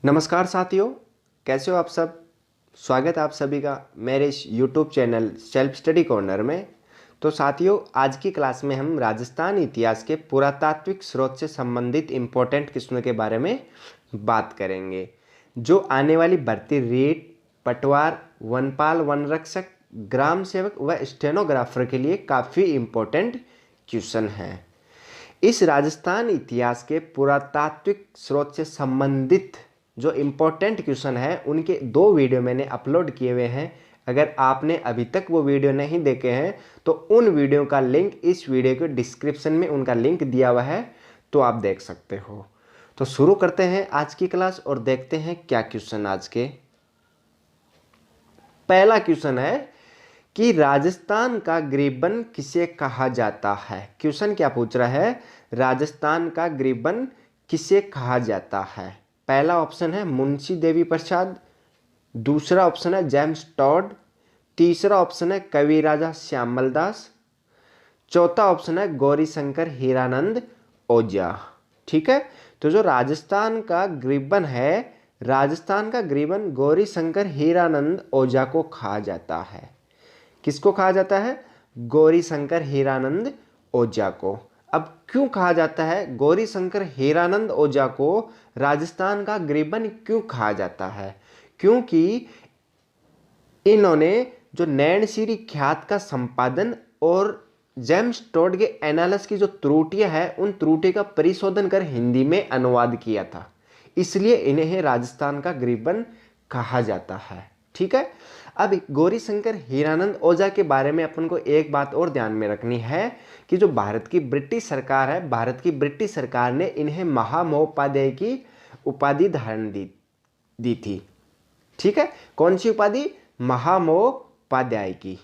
नमस्कार साथियों, कैसे हो आप सब। स्वागत है आप सभी का मेरे इस YouTube channel self study corner में। तो साथियों, आज की क्लास में हम राजस्थान इतिहास के पुरातात्विक स्रोत से संबंधित इम्पोर्टेंट क्वेश्चनों के बारे में बात करेंगे, जो आने वाली भर्ती रीट, पटवार, वनपाल, वनरक्षक, ग्राम सेवक व स्टेनोग्राफर के लिए काफ़ी इम्पोर्टेंट क्वेश्चन हैं। इस राजस्थान इतिहास के पुरातात्विक स्रोत से संबंधित जो इम्पोर्टेंट क्वेश्चन है उनके 2 वीडियो मैंने अपलोड किए हुए हैं। अगर आपने अभी तक वो वीडियो नहीं देखे हैं तो उन वीडियो का लिंक इस वीडियो के डिस्क्रिप्शन में उनका लिंक दिया हुआ है, तो आप देख सकते हो। तो शुरू करते हैं आज की क्लास और देखते हैं क्या क्वेश्चन आज के। पहला क्वेश्चन है कि राजस्थान का ग्रीबन किसे कहा जाता है। क्वेश्चन क्या पूछ रहा है, राजस्थान का ग्रीबन किसे कहा जाता है। पहला ऑप्शन है मुंशी देवी प्रसाद, दूसरा ऑप्शन है जेम्स टॉड, तीसरा ऑप्शन है कवि राजा श्यामल दास, चौथा ऑप्शन है गौरीशंकर हीरानंद ओझा। ठीक है, तो जो राजस्थान का ग्रीबन है, राजस्थान का ग्रीबन गौरीशंकर हीरानंद ओझा को कहा जाता है। किसको कहा जाता है? गौरीशंकर हीरानंद ओझा को। अब क्यों कहा जाता है गौरीशंकर हीरानंद ओझा को राजस्थान का ग्रीबन क्यों कहा जाता है? क्योंकि इन्होंने जो नैनसिरी ख्यात का संपादन और जेम्स टॉड के एनालिसिस की जो त्रुटियां हैं उन त्रुटि का परिशोधन कर हिंदी में अनुवाद किया था, इसलिए इन्हें राजस्थान का ग्रीबन कहा जाता है। ठीक है, अब गौरीशंकर हीरानंद ओझा के बारे में अपन को एक बात और ध्यान में रखनी है कि जो भारत की ब्रिटिश सरकार है, भारत की ब्रिटिश सरकार ने इन्हें महामहोपाध्याय की उपाधि धारण दी थी। ठीक है, कौन सी उपाधि? महामहोपाध्याय की।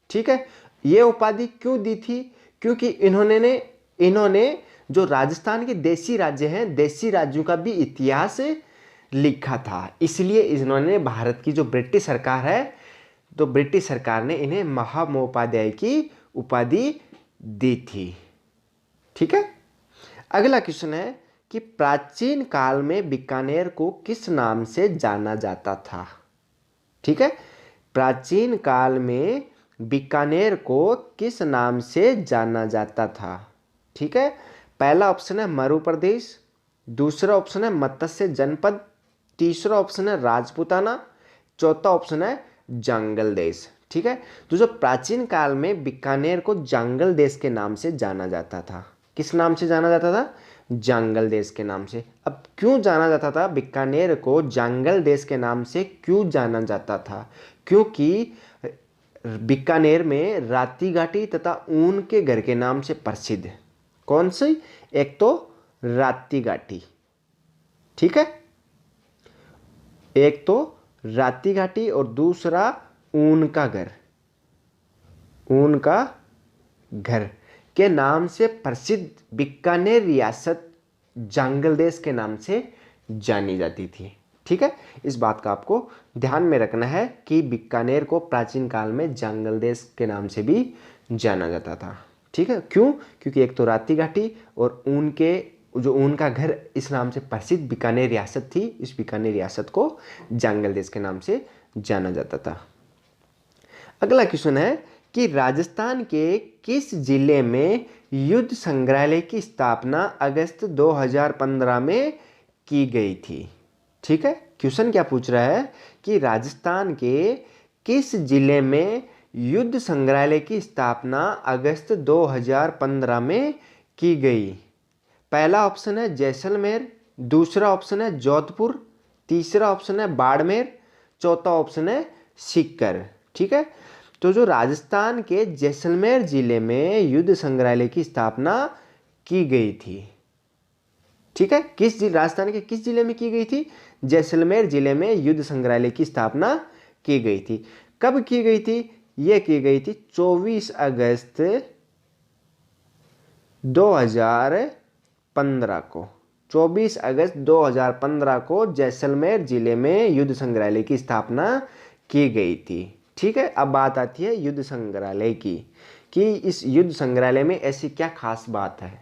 ठीक है, ये उपाधि क्यों दी थी? क्योंकि इन्होंने जो राजस्थान के देशी राज्य हैं, देशी राज्यों का भी इतिहास लिखा था, इसलिए इन्होंने भारत की जो ब्रिटिश सरकार है, तो ब्रिटिश सरकार ने इन्हें महामहोपाध्याय की उपाधि दी थी। ठीक है, अगला क्वेश्चन है कि प्राचीन काल में बीकानेर को किस नाम से जाना जाता था। ठीक है, प्राचीन काल में बीकानेर को किस नाम से जाना जाता था। ठीक है, पहला ऑप्शन है मरु प्रदेश, दूसरा ऑप्शन है मत्स्य जनपद, तीसरा ऑप्शन है राजपूताना, चौथा ऑप्शन है जांगल देश। ठीक है, तो जो प्राचीन काल में बीकानेर को जांगल देश के नाम से जाना जाता था। किस नाम से जाना जाता था? जांगल देश के नाम से। अब क्यों जाना जाता था बीकानेर को जांगल देश के नाम से, क्यों जाना जाता था? क्योंकि बीकानेर में राती घाटी तथा ऊन के घर के नाम से प्रसिद्ध। कौन सी? एक तो राती घाटी, ठीक है, एक तो राती घाटी और दूसरा ऊन का घर, ऊन का घर के नाम से प्रसिद्ध बीकानेर रियासत जांगल देश के नाम से जानी जाती थी। ठीक है, इस बात का आपको ध्यान में रखना है कि बीकानेर को प्राचीन काल में जांगल देश के नाम से भी जाना जाता था। ठीक है, क्यों? क्योंकि एक तो राती घाटी और ऊन का घर इस नाम से प्रसिद्ध बीकानेर रियासत थी, इस बीकानेर रियासत को जांगल देश के नाम से जाना जाता था। अगला क्वेश्चन है कि राजस्थान के किस जिले में युद्ध संग्रहालय की स्थापना अगस्त 2015 में की गई थी। ठीक है, क्वेश्चन क्या पूछ रहा है कि राजस्थान के किस जिले में युद्ध संग्रहालय की स्थापना अगस्त 2015 में की गई। पहला ऑप्शन है जैसलमेर, दूसरा ऑप्शन है जोधपुर, तीसरा ऑप्शन है बाड़मेर, चौथा ऑप्शन है सीकर। ठीक है, तो जो राजस्थान के जैसलमेर जिले में युद्ध संग्रहालय की स्थापना की गई थी। ठीक है, राजस्थान के किस जिले में की गई थी? जैसलमेर जिले में युद्ध संग्रहालय की स्थापना की गई थी। कब की गई थी? यह की गई थी 24 अगस्त 2015 को। 24 अगस्त 2015 को जैसलमेर जिले में युद्ध संग्रहालय की स्थापना की गई थी। ठीक है, अब बात आती है युद्ध संग्रहालय की कि इस युद्ध संग्रहालय में ऐसी क्या खास बात है।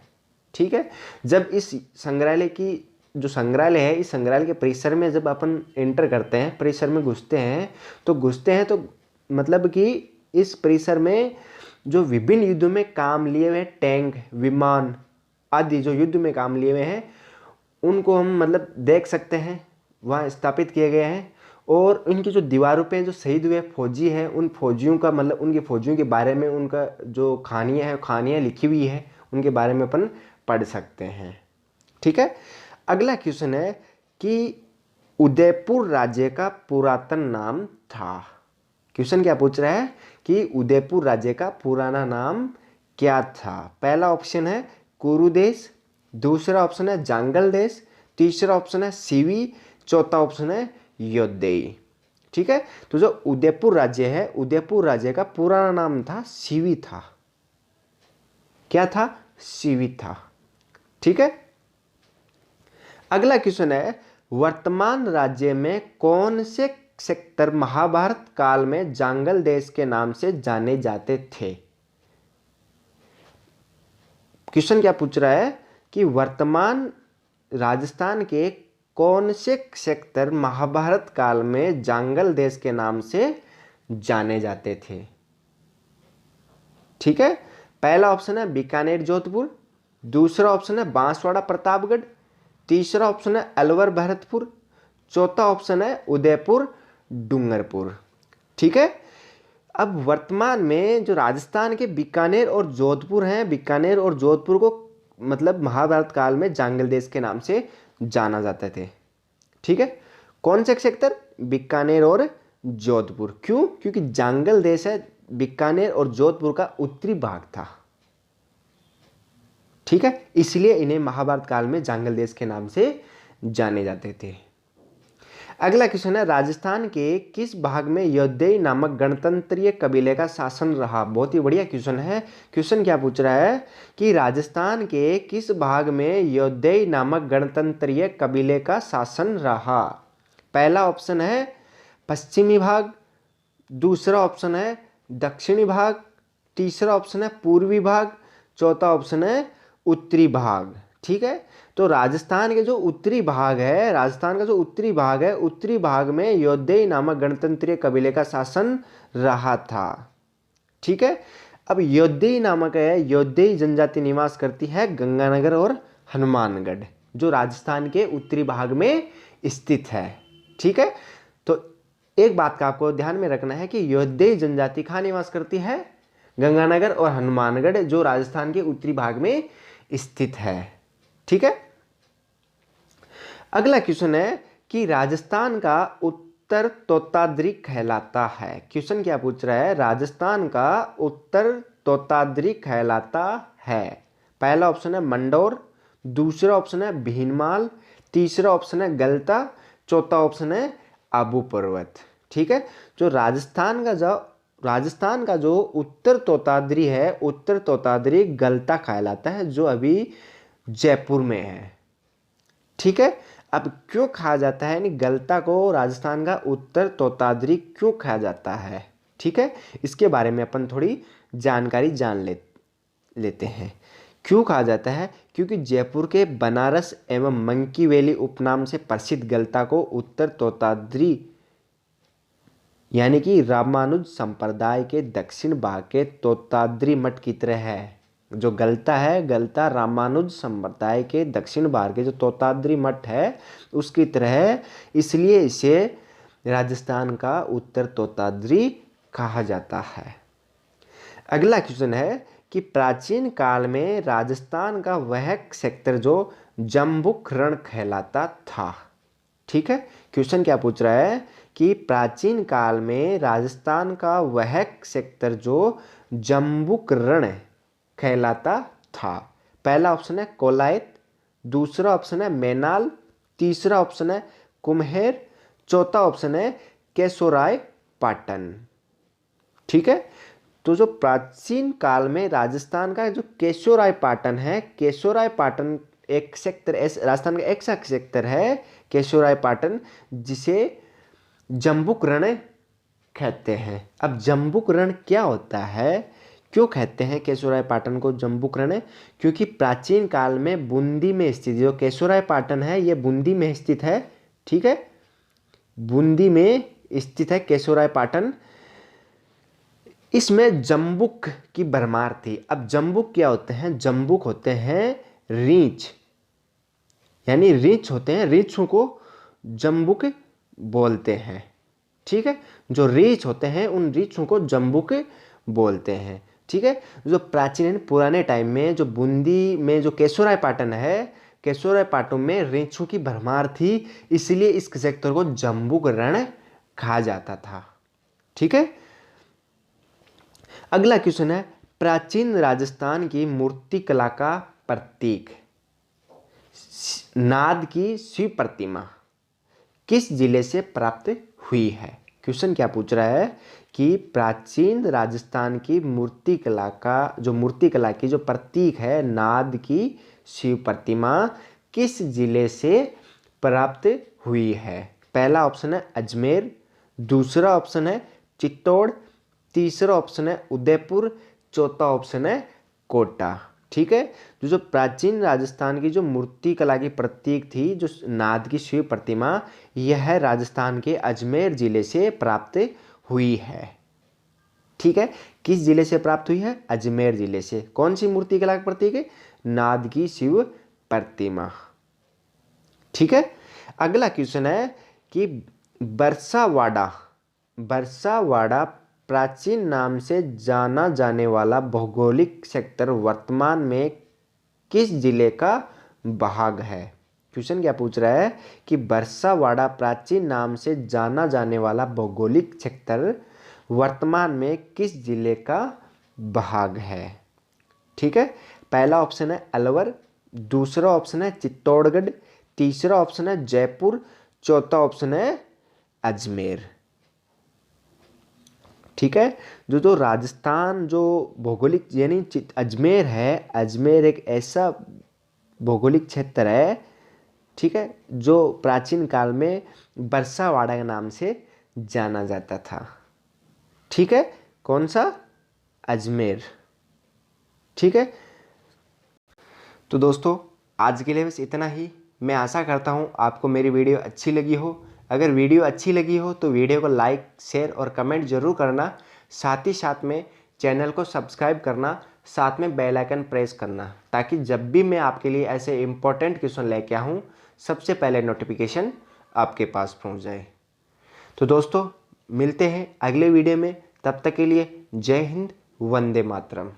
ठीक है, जब इस संग्रहालय की जो संग्रहालय है, इस संग्रहालय के परिसर में जब अपन एंटर करते हैं, परिसर में घुसते हैं तो मतलब कि इस परिसर में जो विभिन्न युद्धों में काम लिए हुए टैंक, विमान आदि जो युद्ध में काम लिए हुए हैं उनको हम मतलब देख सकते हैं, वहाँ स्थापित किए गए हैं। और इनकी जो दीवारों पे जो शहीद हुए फौजी हैं, उन फौजियों का मतलब उनके फौजियों के बारे में उनका जो कहानियाँ लिखी हुई है उनके बारे में अपन पढ़ सकते हैं। ठीक है। अगला क्वेश्चन है कि उदयपुर राज्य का पुरातन नाम था। क्वेश्चन क्या पूछ रहा है कि उदयपुर राज्य का पुराना नाम क्या था। पहला ऑप्शन है कुरु देश, दूसरा ऑप्शन है जांगल देश, तीसरा ऑप्शन है सीवी, चौथा ऑप्शन है योद्धेई। ठीक है। तो जो उदयपुर राज्य है, उदयपुर राज्य का पुराना नाम था सीवी था। क्या था? सीवी था। ठीक है। अगला क्वेश्चन है वर्तमान राज्य में कौन से सेक्टर महाभारत काल में जांगल देश के नाम से जाने जाते थे। क्वेश्चन क्या पूछ रहा है कि वर्तमान राजस्थान के कौन से सेक्टर महाभारत काल में जांगल देश के नाम से जाने जाते थे। ठीक है। पहला ऑप्शन है बीकानेर जोधपुर, दूसरा ऑप्शन है बांसवाड़ा प्रतापगढ़, तीसरा ऑप्शन है अलवर भरतपुर, चौथा ऑप्शन है उदयपुर डूंगरपुर। ठीक है। अब वर्तमान में जो राजस्थान के बीकानेर और जोधपुर हैं, बीकानेर और जोधपुर को मतलब महाभारत काल में जांगल देश के नाम से जाना जाते थे। ठीक है। कौन से सेक्टर? बीकानेर और जोधपुर। क्यों? क्योंकि जांगल देश है बीकानेर और जोधपुर का उत्तरी भाग था। ठीक है। इसलिए इन्हें महाभारत काल में जांगल देश के नाम से जाने जाते थे। अगला क्वेश्चन है राजस्थान के किस भाग में योद्धेई नामक गणतंत्रीय कबीले का शासन रहा। बहुत ही बढ़िया क्वेश्चन है। क्वेश्चन क्या पूछ रहा है कि राजस्थान के किस भाग में योद्धेई नामक गणतंत्रीय कबीले का शासन रहा। पहला ऑप्शन है पश्चिमी भाग, दूसरा ऑप्शन है दक्षिणी भाग, तीसरा ऑप्शन है पूर्वी भाग, चौथा ऑप्शन है उत्तरी भाग। ठीक है। तो राजस्थान के जो उत्तरी भाग है, राजस्थान का जो उत्तरी भाग है, उत्तरी भाग में योद्धेई नामक गणतंत्रीय कबीले का शासन रहा था। ठीक है। अब योद्धेई नामक है, योद्धेई जनजाति निवास करती है गंगानगर और हनुमानगढ़, जो राजस्थान के उत्तरी भाग में स्थित है। ठीक है। तो एक बात का आपको ध्यान में रखना है कि योद्धेई जनजाति कहाँ निवास करती है? गंगानगर और हनुमानगढ़, जो राजस्थान के उत्तरी भाग में स्थित है। ठीक है। अगला क्वेश्चन है कि राजस्थान का उत्तर तोताद्री कहलाता है। क्वेश्चन क्या पूछ रहा है? राजस्थान का उत्तर तोताद्री कहलाता है। पहला ऑप्शन है मंडौर, दूसरा ऑप्शन है भीनमाल, तीसरा ऑप्शन है गलता, चौथा ऑप्शन है आबू पर्वत। ठीक है। जो राजस्थान का जो उत्तर तोताद्री है, उत्तर तोताद्री गलता कहलाता है, जो अभी जयपुर में है। ठीक है। अब क्यों कहा जाता है, यानी गलता को राजस्थान का उत्तर तोताद्री क्यों कहा जाता है? ठीक है। इसके बारे में अपन थोड़ी जानकारी जान लेते हैं। क्यों कहा जाता है? क्योंकि जयपुर के बनारस एवं मंकी वैली उपनाम से प्रसिद्ध गलता को उत्तर तोताद्री यानी कि रामानुज संप्रदाय के दक्षिण भाग के तोताद्री मठ की तरह है। जो गलता है, गलता रामानुज संप्रदाय के दक्षिण भाग के जो तोताद्री मठ है उसकी तरह है, इसलिए इसे राजस्थान का उत्तर तोताद्री कहा जाता है। अगला क्वेश्चन है कि प्राचीन काल में राजस्थान का वह सेक्टर जो जम्बुक रण कहलाता था। ठीक है। क्वेश्चन क्या पूछ रहा है कि प्राचीन काल में राजस्थान का वह सेक्टर जो जम्बुक रण कहलाता था। पहला ऑप्शन है कोलायत, दूसरा ऑप्शन है मैनाल, तीसरा ऑप्शन है कुम्हेर, चौथा ऑप्शन है केशोराय पाटन। ठीक है। तो जो प्राचीन काल में राजस्थान का जो केशोराय पाटन है, केशोराय पाटन एक सेक्टर, राजस्थान का एक सेक्टर है केशोराय पाटन, जिसे जम्बुक रण कहते हैं। अब जम्बुक रण क्या होता है? क्यों कहते हैं केशोरायपाटन को जम्बूक रण? क्योंकि प्राचीन काल में बूंदी में स्थित जो केशोरायपाटन है ये बूंदी में स्थित है, ठीक है, बूंदी में स्थित है केशोरायपाटन। इसमें जम्बुक की भरमार थी। अब जम्बुक क्या होते हैं? जम्बुक होते हैं रीछ, यानी रीछ होते हैं, रीछों को जम्बुक बोलते हैं, ठीक है। जो रीछ होते हैं उन रीछों को जम्बुक बोलते हैं, ठीक है। जो प्राचीन पुराने टाइम में जो बूंदी में जो केशोरायपाटन है, केशोरायपाटन में रीछों की भरमार थी, इसलिए इस सेक्टर को जम्बुक रण कहा जाता था, ठीक है। अगला क्वेश्चन है, प्राचीन राजस्थान की मूर्ति कला का प्रतीक नाद की शिव प्रतिमा किस जिले से प्राप्त हुई है? क्वेश्चन क्या पूछ रहा है कि प्राचीन राजस्थान की मूर्ति कला की जो प्रतीक है नाद की शिव प्रतिमा किस जिले से प्राप्त हुई है? पहला ऑप्शन है अजमेर, दूसरा ऑप्शन है चित्तौड़, तीसरा ऑप्शन है उदयपुर, चौथा ऑप्शन है कोटा, ठीक है। जो प्राचीन राजस्थान की जो मूर्ति कला की प्रतीक थी जो नाद की शिव प्रतिमा, यह राजस्थान के अजमेर जिले से प्राप्त हुई है, ठीक है। किस जिले से प्राप्त हुई है? अजमेर जिले से। कौन सी मूर्ति कला का प्रतीक है? नाद की शिव प्रतिमा, ठीक है। अगला क्वेश्चन है कि बरसावाड़ा प्राचीन नाम से जाना जाने वाला भौगोलिक क्षेत्र वर्तमान में किस जिले का भाग है? क्वेश्चन क्या पूछ रहा है कि बरसावाड़ा प्राचीन नाम से जाना जाने वाला भौगोलिक क्षेत्र वर्तमान में किस जिले का भाग है, ठीक है। पहला ऑप्शन है अलवर, दूसरा ऑप्शन है चित्तौड़गढ़, तीसरा ऑप्शन है जयपुर, चौथा ऑप्शन है अजमेर, ठीक है। जो राजस्थान जो भौगोलिक यानी अजमेर है, अजमेर एक ऐसा भौगोलिक क्षेत्र है, ठीक है, जो प्राचीन काल में बरसावाड़ा के नाम से जाना जाता था, ठीक है। कौन सा? अजमेर, ठीक है। तो दोस्तों आज के लिए बस इतना ही। मैं आशा करता हूँ आपको मेरी वीडियो अच्छी लगी हो। अगर वीडियो अच्छी लगी हो तो वीडियो को लाइक, शेयर और कमेंट जरूर करना। साथ ही साथ में चैनल को सब्सक्राइब करना, साथ में बेल आइकन प्रेस करना, ताकि जब भी मैं आपके लिए ऐसे इंपॉर्टेंट क्वेश्चन लेके आऊँ सबसे पहले नोटिफिकेशन आपके पास पहुँच जाए। तो दोस्तों मिलते हैं अगले वीडियो में, तब तक के लिए जय हिंद, वंदे मातरम।